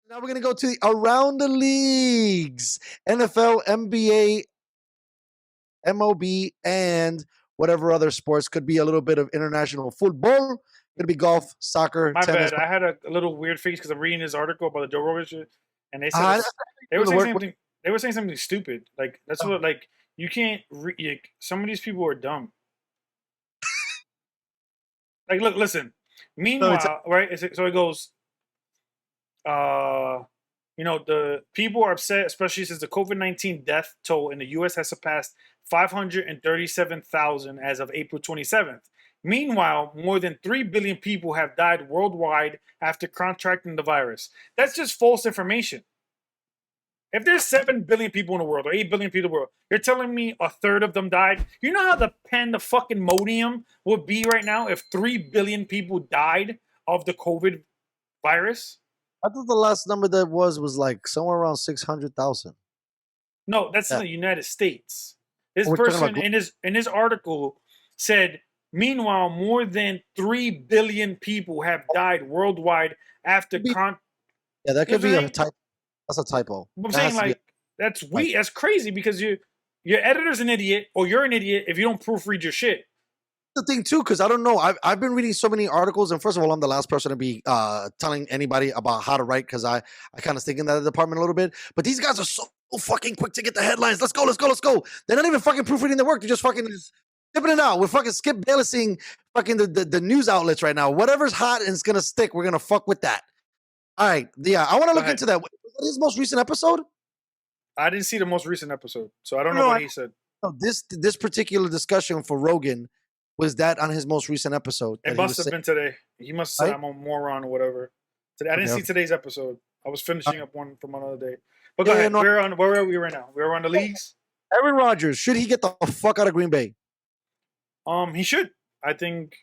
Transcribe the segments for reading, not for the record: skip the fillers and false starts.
Now we're gonna go to the around the leagues: NFL, NBA, MLB, and whatever other sports. Could be a little bit of international football. Could be golf, soccer, My tennis. bad. I had a little weird face because I'm reading this article about the Joe Rogan shit, and they said Uh, it's, they were the saying work. something. They were saying something stupid. Like that's what like you can't. Like, some of these people are dumb. Like, look, listen. So it's Meanwhile, right? So it goes. Uh, the people are upset, especially since the COVID-19 death toll in the U.S. has surpassed 537,000 as of April 27th. Meanwhile, more than 3 billion people have died worldwide after contracting the virus. That's just false information. If there's 7 billion people in the world or 8 billion people in the world, you're telling me a third of them died? You know how the fucking modium would be right now if 3 billion people died of the COVID virus? I thought the last number that was like somewhere around 600,000. No, that's in Yeah. the United States. This We're talking person about in his article said, meanwhile, more than 3 billion people have died worldwide after yeah, that you know could what I'm be a saying? type. That's a typo. I'm That saying has to be a like that's typo. weird. That's crazy because your editor's an idiot or you're an idiot if you don't proofread your shit. The thing too, because I don't know. I've been reading so many articles, and first of all, I'm the last person to be telling anybody about how to write because I kind of stink in that department a little bit. But these guys are so fucking quick to get the headlines. Let's go, let's go, let's go. They're not even fucking proofreading their work. They're just fucking skipping it out. We're fucking Skip Baylessing fucking the news outlets right now. Whatever's hot and it's gonna stick, we're gonna fuck with that. All right, yeah, I want to Go look ahead. into that. Was that his most recent episode? I didn't see the most recent episode, so I don't know No, what he said. this particular discussion for Rogan was that on his most recent episode It that he must was have saying, been today. He must have said right? I'm a moron or whatever. Today, I didn't see Okay. today's episode. I was finishing up one from another day. But go Yeah, yeah, ahead. no. Where are we right now? We're on the leagues. Aaron Rodgers, should he get the fuck out of Green Bay? He should. I think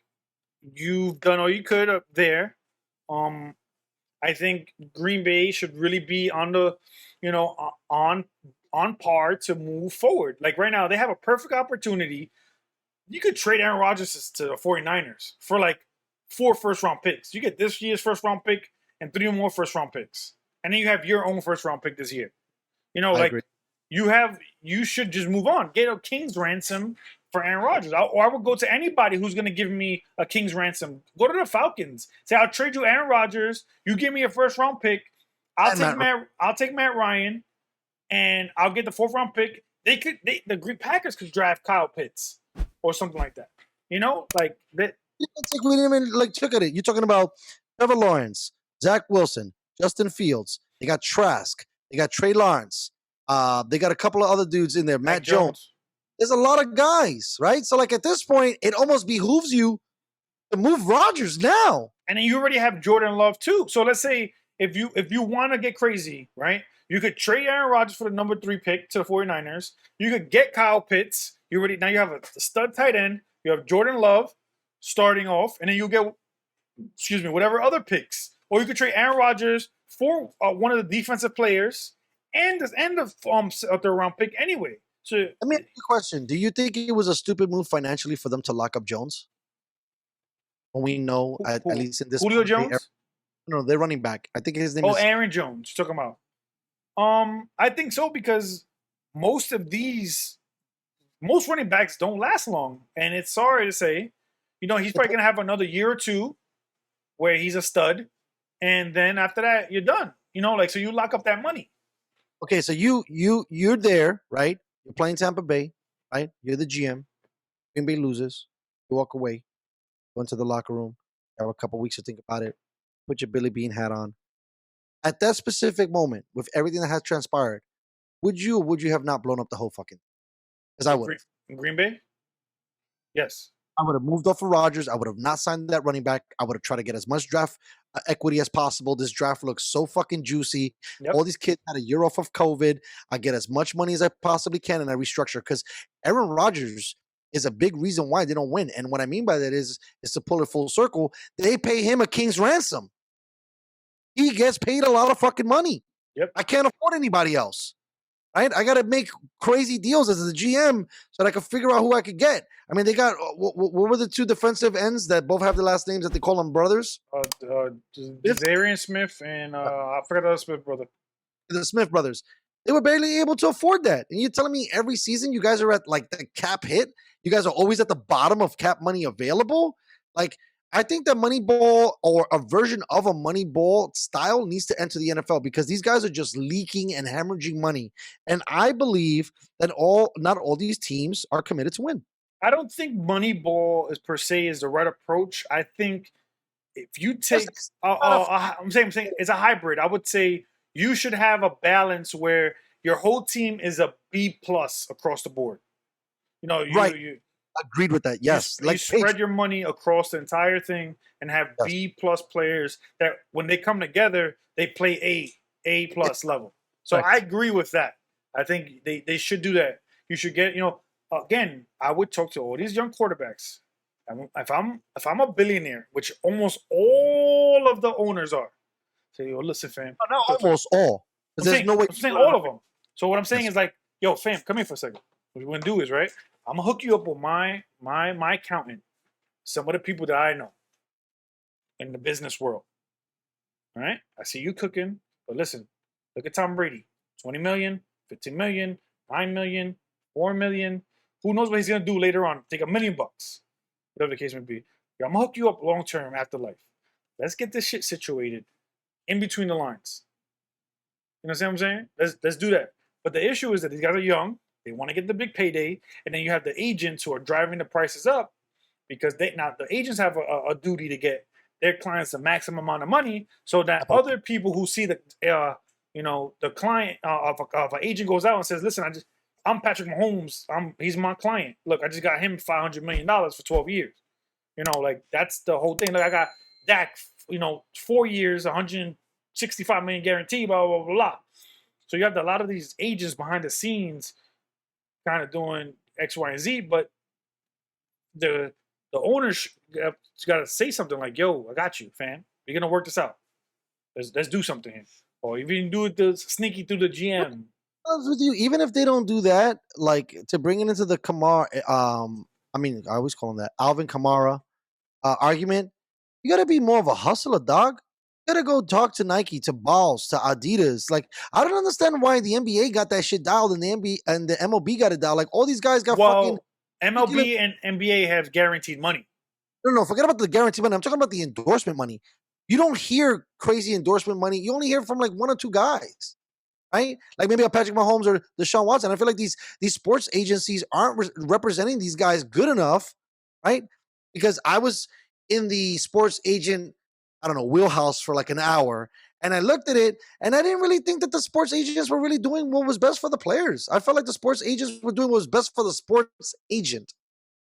you've done all you could up there. Um, I think Green Bay should really be on the, on par to move forward. Like right now, they have a perfect opportunity. You could trade Aaron Rodgers to the 49ers for like 4 first round picks. You get this year's first round pick and 3 more first round picks. And then you have your own first round pick this year. I Like agree. you should just move on. Get a king's ransom for Aaron Rodgers. Or I would go to anybody who's going to give me a king's ransom. Go to the Falcons. Say, I'll trade you Aaron Rodgers. You give me a first round pick. I'll take Matt Ryan, and I'll get the 4th round pick. The Packers could draft Kyle Pitts or something like that. Like that. It's like we didn't even like look at it. You're talking about Trevor Lawrence, Zach Wilson, Justin Fields. They got Trask. They got Trey Lawrence. They got a couple of other dudes in there. Matt Jones. There's a lot of guys, right? So like at this point, it almost behooves you to move Rodgers now. And then you already have Jordan Love too. So let's say if you want to get crazy, right? You could trade Aaron Rodgers for the number 3 pick to the 49ers. You could get Kyle Pitts. Now you have a stud tight end. You have Jordan Love starting off, and then you get whatever other picks. Or you could trade Aaron Rodgers for one of the defensive players and the 3rd round pick anyway. So let me ask you a question. Do you think it was a stupid move financially for them to lock up Jones? When we know, at least in this Julio Jones? No, they're running back. I think his name is Aaron Jones. You're talking about. I think so because most running backs don't last long. And it's sorry to say, he's probably gonna have another year or two where he's a stud. And then after that, you're done. So you lock up that money. Okay, so you're there, right? You're playing Tampa Bay, right? You're the GM. Green Bay loses. You walk away, go into the locker room, have a couple weeks to think about it, put your Billy Bean hat on. At that specific moment, with everything that has transpired, would you or would you have not blown up the whole fucking? Because I would. In Green Bay? Yes. I would have moved off of Rodgers. I would have not signed that running back. I would have tried to get as much draft equity as possible. This draft looks so fucking juicy. Yep. All these kids had a year off of COVID. I get as much money as I possibly can and I restructure because Aaron Rodgers is a big reason why they don't win. And what I mean by that is to pull it full circle. They pay him a king's ransom. He gets paid a lot of fucking money. Yep. I can't afford anybody else. right? I got to make crazy deals as the GM so that I can figure out who I could get. I mean, they got what were the two defensive ends that both have the last names that they call them brothers? Darian Smith and I forgot the other Smith brother. The Smith brothers. They were barely able to afford that. And you're telling me every season you guys are at like the cap hit? You guys are always at the bottom of cap money available? Like, I think that Moneyball or a version of a Moneyball style needs to enter the NFL because these guys are just leaking and hemorrhaging money. And I believe that not all these teams are committed to win. I don't think Moneyball is per se is the right approach. I think if you take, I'm saying it's a hybrid. I would say you should have a balance where your whole team is a B plus across the board. You know, you agreed with that. Yes, you spread your money across the entire thing and have B plus players that when they come together they play A plus level. So I agree with that. I think they should do that. You should get, again, I would talk to all these young quarterbacks. If I'm a billionaire, which almost all of the owners are, say, yo, listen, fam. Not almost all. There's no way. I'm saying all of them. So what I'm saying is like, yo, fam, come here for a second. What we're gonna do is right. I'm gonna hook you up with my accountant, some of the people that I know in the business world. All right, I see you cooking, but listen, look at Tom Brady, 20 million, 15 million, 9 million, 4 million. Who knows what he's gonna do later on? Take $1 million, whatever the case may be. Yo, I'm gonna hook you up long term after life. Let's get this shit situated in between the lines. You know what I'm saying? Let's do that. But the issue is that these guys are young. They want to get the big payday, and then you have the agents who are driving the prices up because the agents have a duty to get their clients the maximum amount of money, so that other people who see the client of an agent goes out and says, "Listen, I'm Patrick Mahomes. He's my client. Look, I just got him $500 million for 12 years. Like that's the whole thing. Like I got Dak, 4 years, 165 million guarantee, blah blah blah blah." So you have a lot of these agents behind the scenes kind of doing X, Y, and Z, but the owners got to say something like, "Yo, I got you, fam. We're gonna work this out. Let's do something here." Or even do it sneaky through the GM. With you, even if they don't do that, like to bring it into the Kamara, I always call him that Alvin Kamara argument. You got to be more of a hustler, dog. You got to go talk to Nike, to Balls, to Adidas. Like, I don't understand why the NBA got that shit dialed and the NBA and the MLB got it dialed. Like, all these guys got fucking. MLB and NBA have guaranteed money. No, forget about the guaranteed money. I'm talking about the endorsement money. You don't hear crazy endorsement money. You only hear from like one or two guys, right? Like maybe a Patrick Mahomes or Deshaun Watson. I feel like these sports agencies aren't representing these guys good enough, right? Because I was in the sports agent, wheelhouse for like an hour, and I looked at it, and I didn't really think that the sports agents were really doing what was best for the players. I felt like the sports agents were doing what was best for the sports agent.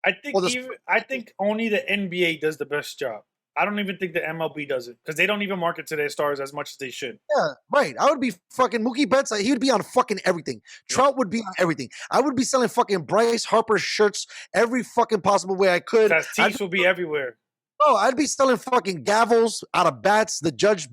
I think only the NBA does the best job. I don't even think the MLB does it because they don't even market to their stars as much as they should. Yeah, right. I would be fucking Mookie Betts. He would be on fucking everything. Trout would be on everything. I would be selling fucking Bryce Harper shirts every fucking possible way I could. Tatis will be everywhere. Oh, I'd be selling fucking gavels out of bats, the Judge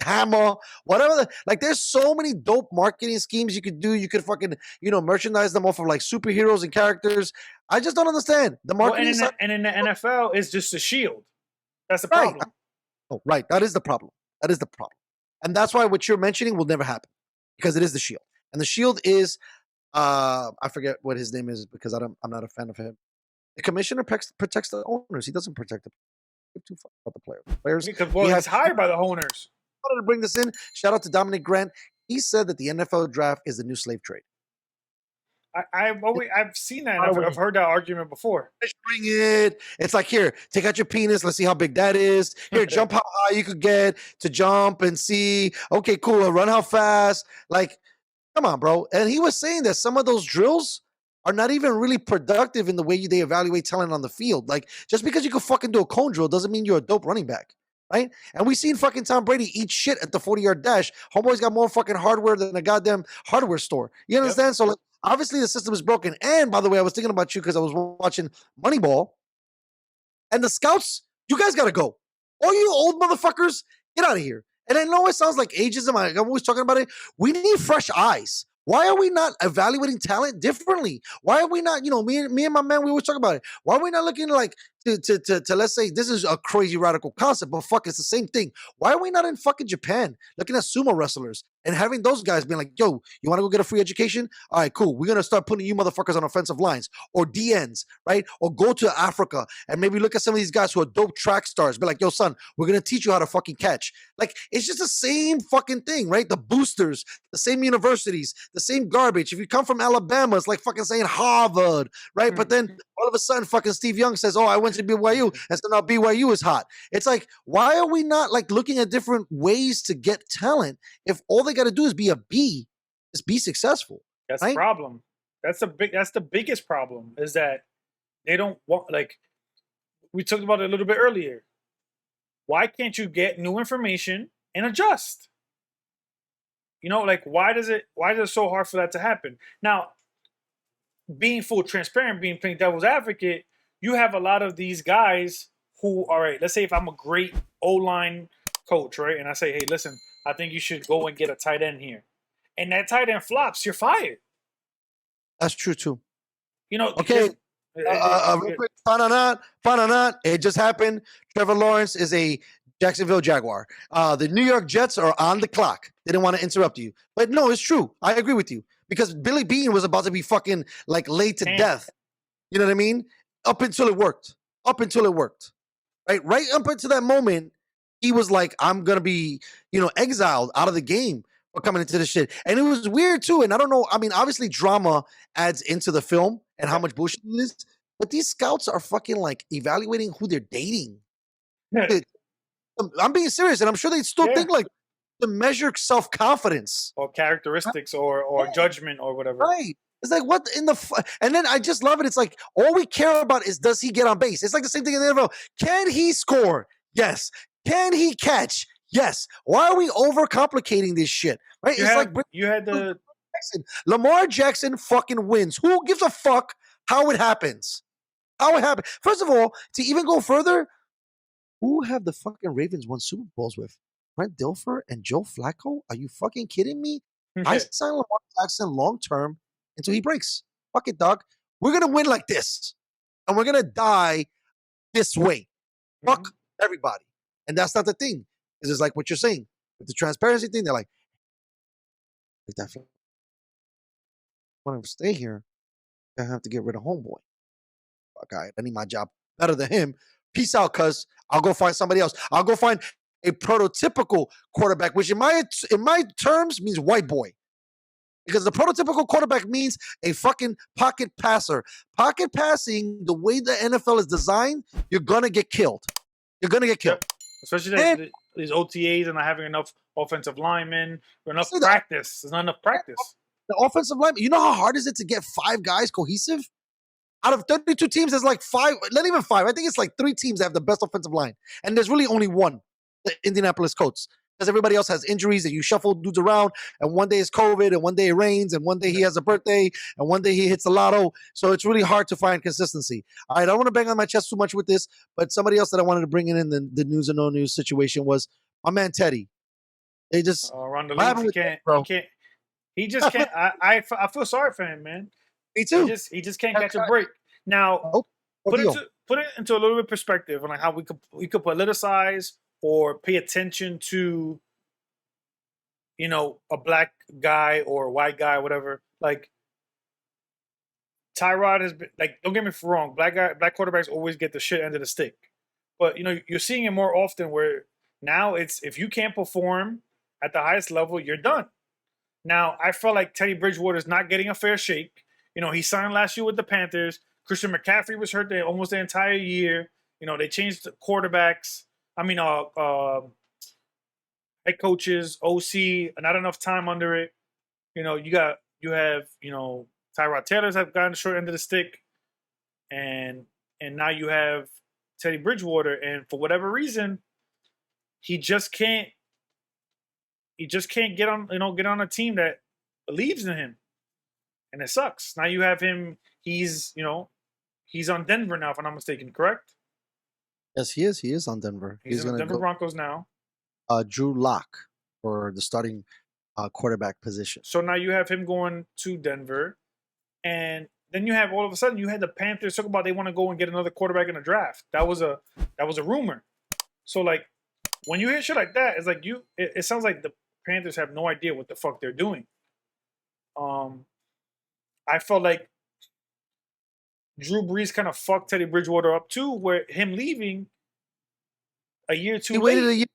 hammer, whatever. Like, there's so many dope marketing schemes you could do. You could fucking, merchandise them off of like superheroes and characters. I just don't understand the marketing. And in the NFL, it's just a shield. That's the problem. Right. Oh, right. That is the problem. And that's why what you're mentioning will never happen because it is the shield. And the shield is, I forget what his name is because I'm not a fan of him. The commissioner protects the owners. He doesn't protect the too fuck about the players. Because he's hired by the owners. I wanted to bring this in. Shout out to Dominic Grant. He said that the NFL draft is the new slave trade. I've seen that. I've heard that argument before. Let's bring it. It's like, here, take out your penis. Let's see how big that is. Here, jump how high you could get to jump and see. Okay, cool. Run how fast. Like, come on, bro. And he was saying that some of those drills are not even really productive in the way they evaluate talent on the field. Like, just because you can fucking do a cone drill doesn't mean you're a dope running back, right? And we seen fucking Tom Brady eat shit at the 40-yard dash. Homeboy's got more fucking hardware than a goddamn hardware store. You understand? Yep. So, like, obviously the system is broken. And, by the way, I was thinking about you because I was watching Moneyball. And the scouts, you guys got to go. All you old motherfuckers, get out of here. And I know it sounds like ageism. I'm always talking about it. We need fresh eyes. Why are we not evaluating talent differently? Why are we not, me and my man, we always talk about it. Why are we not looking like to let's say this is a crazy radical concept, but fuck, it's the same thing. Why are we not in fucking Japan looking at sumo wrestlers and having those guys being like, yo, you want to go get a free education? All right, cool. We're going to start putting you motherfuckers on offensive lines or DNs, right? Or go to Africa and maybe look at some of these guys who are dope track stars. Be like, yo, son, we're going to teach you how to fucking catch. Like, it's just the same fucking thing, right? The boosters, the same universities, the same garbage. If you come from Alabama, it's like fucking saying Harvard, right? But then all of a sudden, fucking Steve Young says, oh, I went to BYU. And so now BYU is hot. It's like, why are we not like looking at different ways to get talent if all they got to do is be a B, is be successful? That's right? the problem. That's the biggest problem is that they don't want, like we talked about it a little bit earlier. Why can't you get new information and adjust? Like why is it so hard for that to happen? Now, being full transparent, being playing devil's advocate, you have a lot of these guys who, all right, let's say if I'm a great O-line coach, right? And I say, hey, listen, I think you should go and get a tight end here. And that tight end flops, you're fired. That's true too. Okay. Real quick, Fananat, it just happened. Trevor Lawrence is a Jacksonville Jaguar. The New York Jets are on the clock. They didn't want to interrupt you. But no, it's true. I agree with you. Because Billy Bean was about to be fucking like laid to death. You know what I mean? Up until it worked. Right? Right up until that moment, he was like, I'm going to be, exiled out of the game for coming into this shit. And it was weird too. And I don't know. I mean, obviously drama adds into the film and how much bullshit it is. But these scouts are fucking like evaluating who they're dating. I'm being serious. And I'm sure they still think like to measure self-confidence. Or characteristics or judgment or whatever. Right. It's like, what in the and then I just love it. It's like, all we care about is, does he get on base? It's like the same thing in the NFL. Can he score? Yes. Can he catch? Yes. Why are we overcomplicating this shit? Right? You had the Lamar Jackson fucking wins. Who gives a fuck how it happens? First of all, to even go further, who have the fucking Ravens won Super Bowls with? Brent Dilfer and Joe Flacco? Are you fucking kidding me? I signed Lamar Jackson long term until he breaks. Fuck it, dog. We're gonna win like this, and we're gonna die this way. Fuck everybody, and that's not the thing. It's just like what you're saying with the transparency thing. They're like, if that want to stay here, I have to get rid of homeboy. Fuck, I need my job better than him. Peace out, cuz I'll go find somebody else. I'll go find a prototypical quarterback, which in my terms means white boy. Because the prototypical quarterback means a fucking pocket passer. Pocket passing, the way the NFL is designed, you're going to get killed. You're going to get killed. Yep. Especially these OTAs and not having enough offensive linemen or enough practice. There's not enough practice. The offensive linemen, you know how hard is it to get 5 guys cohesive? Out of 32 teams, there's like 5, not even 5. I think it's like 3 teams that have the best offensive line. And there's really only one, the Indianapolis Colts. Because everybody else has injuries and you shuffle dudes around, and one day it's COVID, and one day it rains, and one day he has a birthday, and one day he hits the lotto. So it's really hard to find consistency. All right, I don't want to bang on my chest too much with this, but somebody else that I wanted to bring in the news and no news situation was my man Teddy. They just around the league, he just can't. I feel sorry for him, man. Me too. He just can't catch a break. Now, put it into a little bit of perspective on like how we could politicize or pay attention to, a black guy or a white guy, whatever. Like Tyrod has been, like, don't get me wrong, black quarterbacks always get the shit end of the stick. But you're seeing it more often where now it's, if you can't perform at the highest level, you're done. Now, I felt like Teddy Bridgewater is not getting a fair shake. He signed last year with the Panthers. Christian McCaffrey was hurt there almost the entire year. They changed the quarterbacks. Head coaches, OC, not enough time under it. You have Tyrod Taylor's have gotten the short end of the stick, and now you have Teddy Bridgewater, and for whatever reason, he just can't get on a team that believes in him, and it sucks. Now you have him. He's on Denver now, if I'm not mistaken. Correct? Yes, he is. He is on Denver. He's on the Denver Broncos now. Drew Lock for the starting quarterback position. So now you have him going to Denver, and then you have all of a sudden you had the Panthers talk about they want to go and get another quarterback in the draft. That was a rumor. So like when you hear shit like that, it's like it sounds like the Panthers have no idea what the fuck they're doing. I felt like Drew Brees kind of fucked Teddy Bridgewater up too, where him leaving a year too He late. waited a year.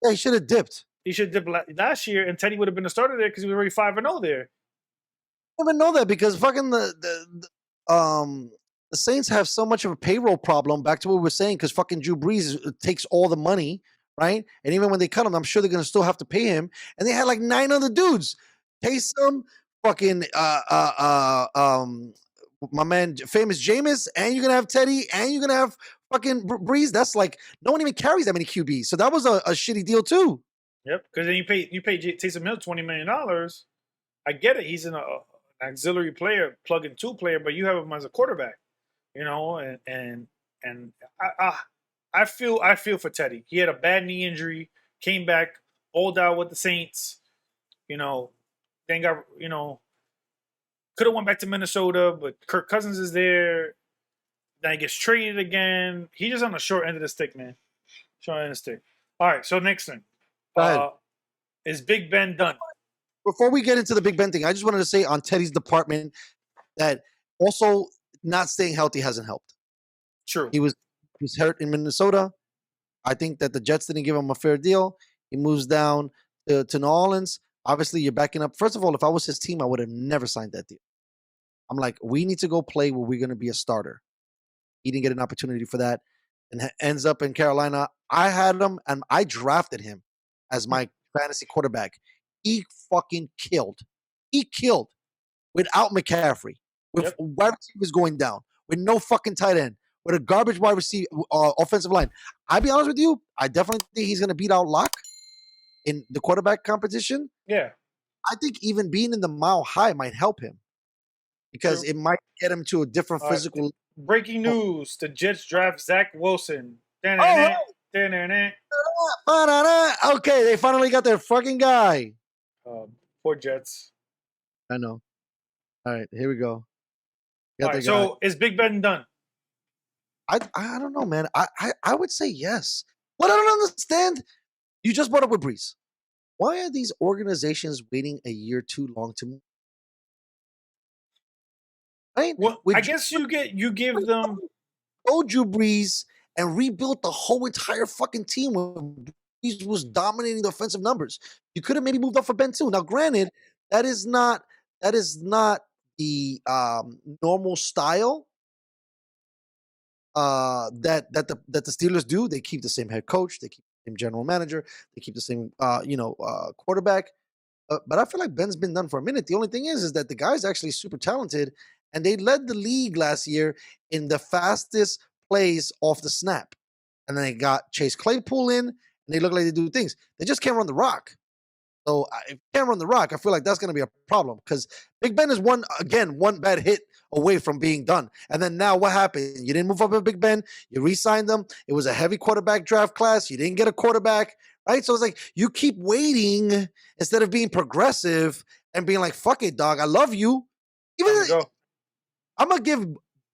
Yeah, he should have dipped. He should have dipped last year, and Teddy would have been the starter there because he was already 5-0 there. I don't even know that because fucking the Saints have so much of a payroll problem. Back to what we were saying, because fucking Drew Brees takes all the money, right? And even when they cut him, I'm sure they're gonna still have to pay him. And they had like 9 other dudes. Taysom, fucking my man, famous Jameis, and you're gonna have Teddy, and you're gonna have fucking Breeze. That's like no one even carries that many QBs. So that was a shitty deal too. Yep, because then you pay Taysom Hill $20 million. I get it; he's an auxiliary player, plug-and-two player, but you have him as a quarterback, you know. And I feel for Teddy. He had a bad knee injury, came back, balled out with the Saints, you know. Then got could have went back to Minnesota, but Kirk Cousins is there. Then he gets traded again. He's just on the short end of the stick, man. Short end of the stick. All right, so next thing. Is Big Ben done? Before we get into the Big Ben thing, I just wanted to say on Teddy's department that also not staying healthy hasn't helped. True. He was hurt in Minnesota. I think that the Jets didn't give him a fair deal. He moves down to New Orleans. Obviously, you're backing up. First of all, if I was his team, I would have never signed that deal. I'm like, we need to go play where we're going to be a starter. He didn't get an opportunity for that and ends up in Carolina. I had him and I drafted him as my fantasy quarterback. He fucking killed. He killed without McCaffrey, with wide receivers going down, with no fucking tight end, with a garbage wide receiver offensive line. I'll be honest with you, I definitely think he's going to beat out Locke in the quarterback competition. Yeah. I think even being in the Mile High might help him because it might get him to a different physical. Breaking news: the Jets draft Zach Wilson. Okay, they finally got their fucking guy. Poor Jets. I know. All right, here we go. All right, so is Big Ben done? I don't know, man. I would say yes. What I don't understand, you just brought up with Brees. Why are these organizations waiting a year too long to move? Right? Well, I guess you give them Drew Brees and rebuilt the whole entire fucking team when Brees was dominating the offensive numbers. You could have maybe moved up for Ben too. Now, granted, that is not the normal style that the Steelers do. They keep the same head coach, they keep the same general manager, they keep the same quarterback. But I feel like Ben's been done for a minute. The only thing is that the guy's actually super talented, and they led the league last year in the fastest plays off the snap. And then they got Chase Claypool in, and they look like they do things. They just can't run the rock. So if you can't run the rock, I feel like that's going to be a problem because Big Ben is one bad hit away from being done. And then now what happened? You didn't move up with Big Ben. You re-signed them. It was a heavy quarterback draft class. You didn't get a quarterback, right? So it's like you keep waiting instead of being progressive and being like, fuck it, dog. I love you. I'm going to give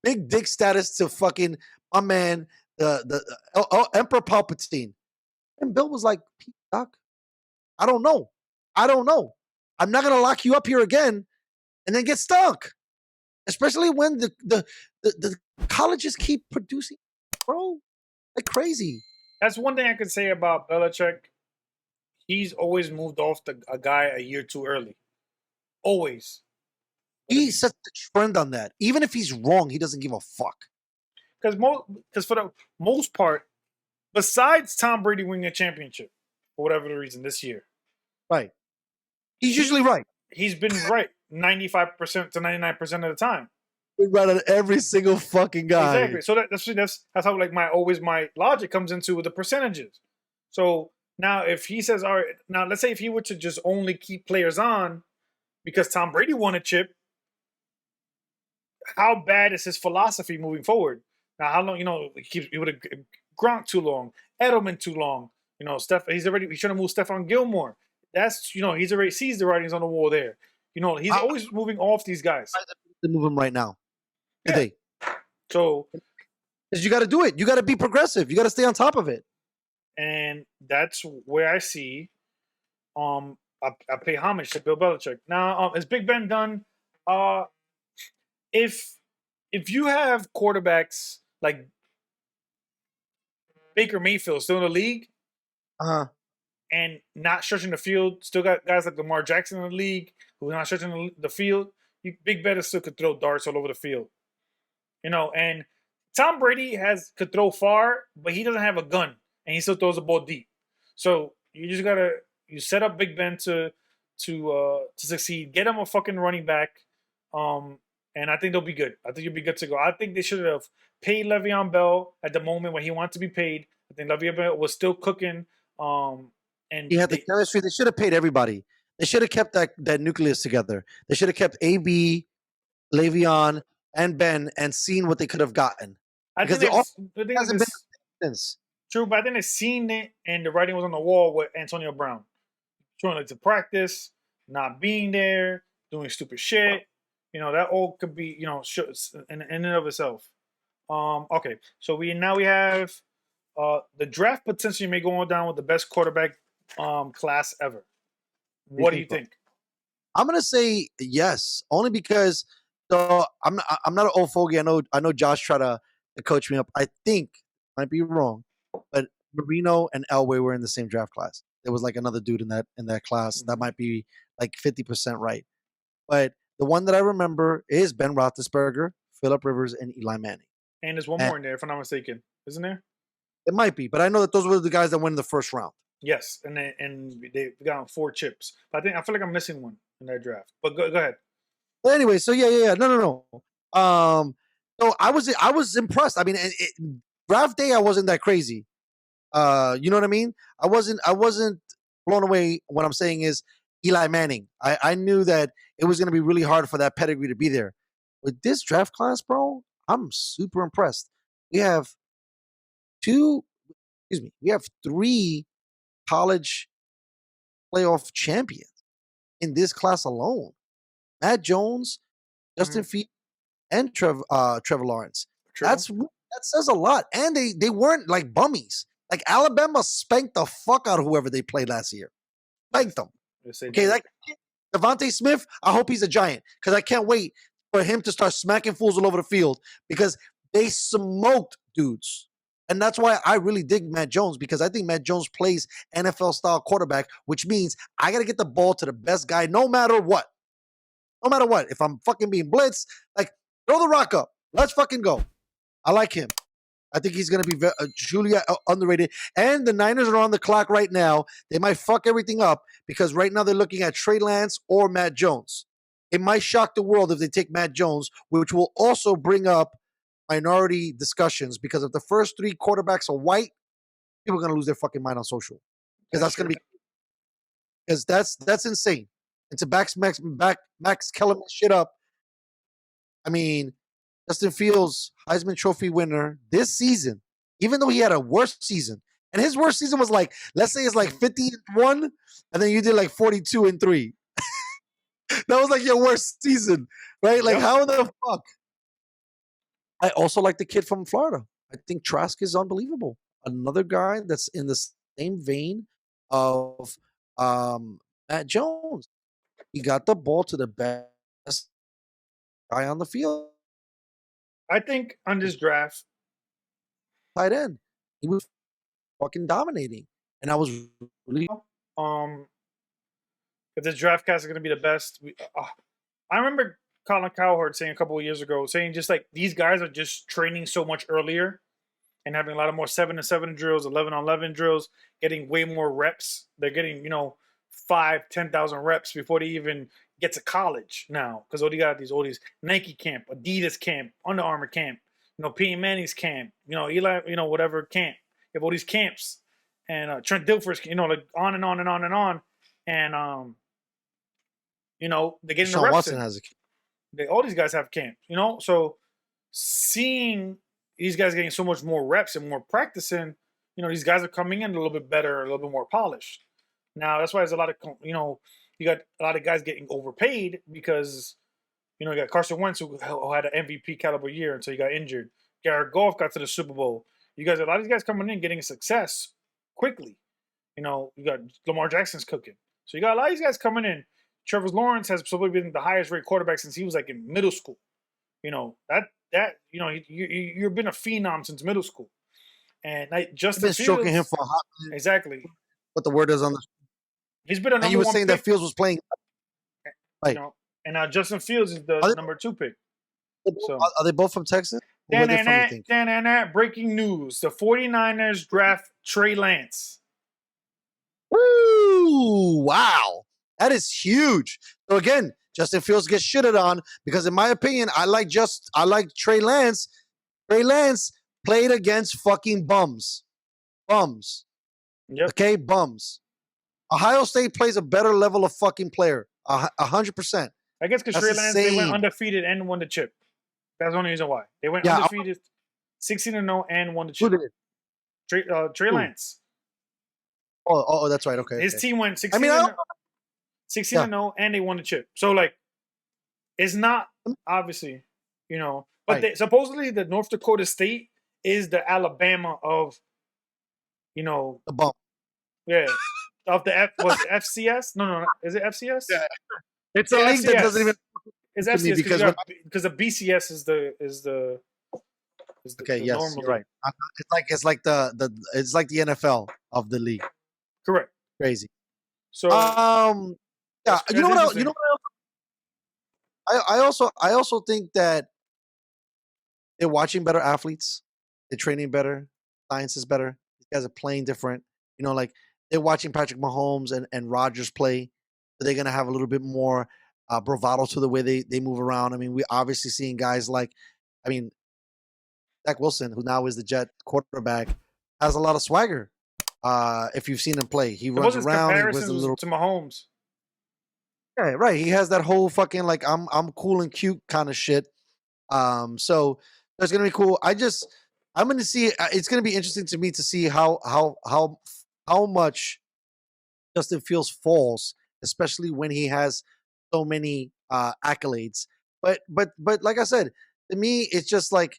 big dick status to fucking my man, the Emperor Palpatine. And Bill was like, Doc, I don't know. I'm not going to lock you up here again and then get stuck. Especially when the colleges keep producing, bro, like crazy. That's one thing I could say about Belichick. He's always moved off a guy a year too early. Always. He sets the trend on that. Even if he's wrong, he doesn't give a fuck. Because for the most part, besides Tom Brady winning a championship, for whatever the reason this year. Right. He's usually right. He's been right 95% to 99% of the time. He's right on every single fucking guy. Exactly. So that's how like my logic comes into with the percentages. So now if he says, all right, now let's say if he were to just only keep players on because Tom Brady won a chip, how bad is his philosophy moving forward? Now, how long, he would have Gronk too long, Edelman too long. He's trying to move Stephon Gilmore. that's he's already sees the writings on the wall there. He's I, always moving off these guys. to move him right now Yeah. today. So, Because you got to do it. You got to be progressive. You got to stay on top of it. and that's where I see I pay homage to Bill Belichick. Now, is Big Ben done? Uh if you have quarterbacks like Baker Mayfield still in the league Uh, and not stretching the field, still got guys like Lamar Jackson in the league who's not stretching the field, Big Ben still could throw darts all over the field. And Tom Brady could throw far, but he doesn't have a gun and he still throws the ball deep. So you just gotta set up Big Ben to succeed. Get him a fucking running back, and I think they'll be good. I think you'll be good to go. I think they should have paid Le'Veon Bell at the moment when he wanted to be paid. I think Le'Veon Bell was still cooking. And he had the chemistry. They should have paid everybody. They should have kept that nucleus together. They should have kept AB, Le'Veon, and Ben and seen what they could have gotten. I Because think it hasn't been since. true, but I think they've seen it and the writing was on the wall with Antonio Brown. Showing it to practice, not being there, doing stupid shit. That all could be, in and of itself. Okay, so we have the draft potentially may go on down with the best quarterback class ever. What do you think? I'm gonna say yes, only because I'm not an old fogey. I know Josh tried to coach me up. I think might be wrong, but Marino and Elway were in the same draft class. There was like another dude in that class that might be like 50% right. But the one that I remember is Ben Roethlisberger, Phillip Rivers, and Eli Manning. And there's one more in there, if I'm not mistaken, isn't there? It might be, but I know that those were the guys that went in the first round. Yes, and they got 4 chips. But I feel like I'm missing one in that draft. But go ahead. But anyway, so yeah. No. So I was impressed. I mean, draft day I wasn't that crazy. You know what I mean? I wasn't blown away. What I'm saying is Eli Manning. I knew that it was going to be really hard for that pedigree to be there. With this draft class, bro, I'm super impressed. We have 3 college playoff champions in this class alone. Matt Jones, Justin Fields, and Trevor Lawrence. True. That says a lot. And they weren't like bummies. Like Alabama spanked the fuck out of whoever they played last year. Spanked them. Okay, that Devontae Smith, I hope he's a giant because I can't wait for him to start smacking fools all over the field because they smoked dudes. And that's why I really dig Matt Jones because I think Matt Jones plays NFL-style quarterback, which means I got to get the ball to the best guy no matter what. No matter what. If I'm fucking being blitzed, like, throw the rock up. Let's fucking go. I like him. I think he's going to be truly underrated. And the Niners are on the clock right now. They might fuck everything up because right now they're looking at Trey Lance or Matt Jones. It might shock the world if they take Matt Jones, which will also bring up minority discussions because if the first 3 quarterbacks are white, people are going to lose their fucking mind on social. Because that's going to be – because that's insane. And to Max Kellerman shit up, I mean – Justin Fields, Heisman Trophy winner this season, even though he had a worse season. And his worst season was like, let's say it's like 50-1, and then you did like 42-3. That was like your worst season, right? Like, how the fuck? I also like the kid from Florida. I think Trask is unbelievable. Another guy that's in the same vein of Matt Jones. He got the ball to the best guy on the field. I think on this draft, tight end, he was fucking dominating, and I was really if this draft class is going to be the best. I remember Colin Cowherd saying a couple of years ago, saying just like these guys are just training so much earlier and having a lot of more 7-7 drills, 11-on-11 drills, getting way more reps. They're getting 5,000-10,000 reps before they even get to college now because all these Nike camp, Adidas camp, Under Armour camp, Peyton Manning's camp, Eli, whatever camp. You have all these camps and Trent Dilfer's, like on and on and on and on, and they're getting the reps. Watson has a camp. All these guys have camps, So seeing these guys getting so much more reps and more practicing, these guys are coming in a little bit better, a little bit more polished. Now that's why there's a lot of you got a lot of guys getting overpaid because you got Carson Wentz who had an MVP caliber year until he got injured. Garrett Goff got to the Super Bowl. You guys, a lot of these guys coming in getting success quickly. You got Lamar Jackson's cooking. So you got a lot of these guys coming in. Trevor Lawrence has probably been the highest rated quarterback since he was like in middle school. You've been a phenom since middle school. And Justin been Fields, stroking him for a hot minute. Exactly. What the word is on the. He's been a number and you were one saying pick, that Fields was playing. Right. And now Justin Fields is the number 2 pick. So Are they both from Texas? Where they from, you think? Breaking news. The 49ers draft Trey Lance. Woo! Wow. That is huge. So again, Justin Fields gets shitted on because in my opinion, I like Trey Lance. Trey Lance played against fucking bums. Bums. Yep. Okay, bums. Ohio State plays a better level of fucking player. 100%. I guess because Trey Lance, they went undefeated and won the chip. That's the only reason why. They went undefeated, 16-0, and won the chip. Who did it? Trey Lance. Oh, that's right. Okay. His team went 16-0, and they won the chip. So, it's not, obviously, but right. Supposedly the North Dakota State is the Alabama of, the bump. Yeah. Of the FCS? No. Is it FCS? Yeah. It's a league that doesn't even. It's FCS because the BCS is the okay. The yes, normal you're right. It's like the NFL of the league. Correct. Crazy. So yeah, you know what? I also think that they're watching better athletes. They're training better. Science is better. These guys are playing different. They're watching Patrick Mahomes and Rodgers play. So they're gonna have a little bit more bravado to the way they move around. I mean, we're obviously seeing guys like, Zach Wilson, who now is the Jet quarterback, has a lot of swagger. If you've seen him play, he runs around. He was a little to Mahomes. Yeah, right. He has that whole fucking I'm cool and cute kind of shit. So that's gonna be cool. I'm gonna see. It's gonna be interesting to me to see how much Justin Fields falls, especially when he has so many accolades. But like I said, to me, it's just like,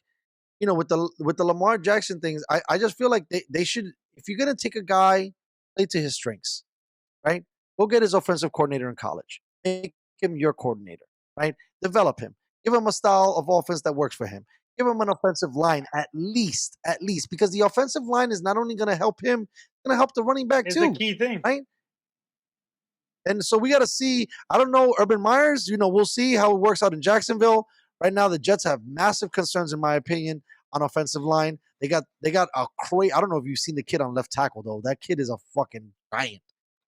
with the Lamar Jackson things, I just feel like they should, if you're gonna take a guy, play to his strengths, right? Go get his offensive coordinator in college. Make him your coordinator, right? Develop him. Give him a style of offense that works for him. Give him an offensive line at least, because the offensive line is not only going to help him, it's going to help the running back too. It's the key thing, right? And so we got to see. I don't know, Urban Meyers. We'll see how it works out in Jacksonville. Right now, the Jets have massive concerns, in my opinion, on offensive line. They got a crazy. I don't know if you've seen the kid on left tackle though. That kid is a fucking giant.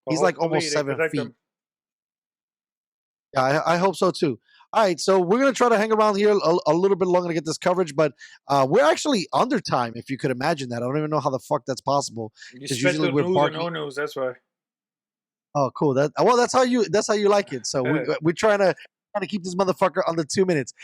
He's like almost 7 feet. Yeah, I hope so too. All right, so we're gonna try to hang around here a little bit longer to get this coverage, but we're actually under time. If you could imagine that, I don't even know how the fuck that's possible. You spent the news or no news. That's why. Oh, cool. That's how you like it. So we're trying to keep this motherfucker under 2 minutes.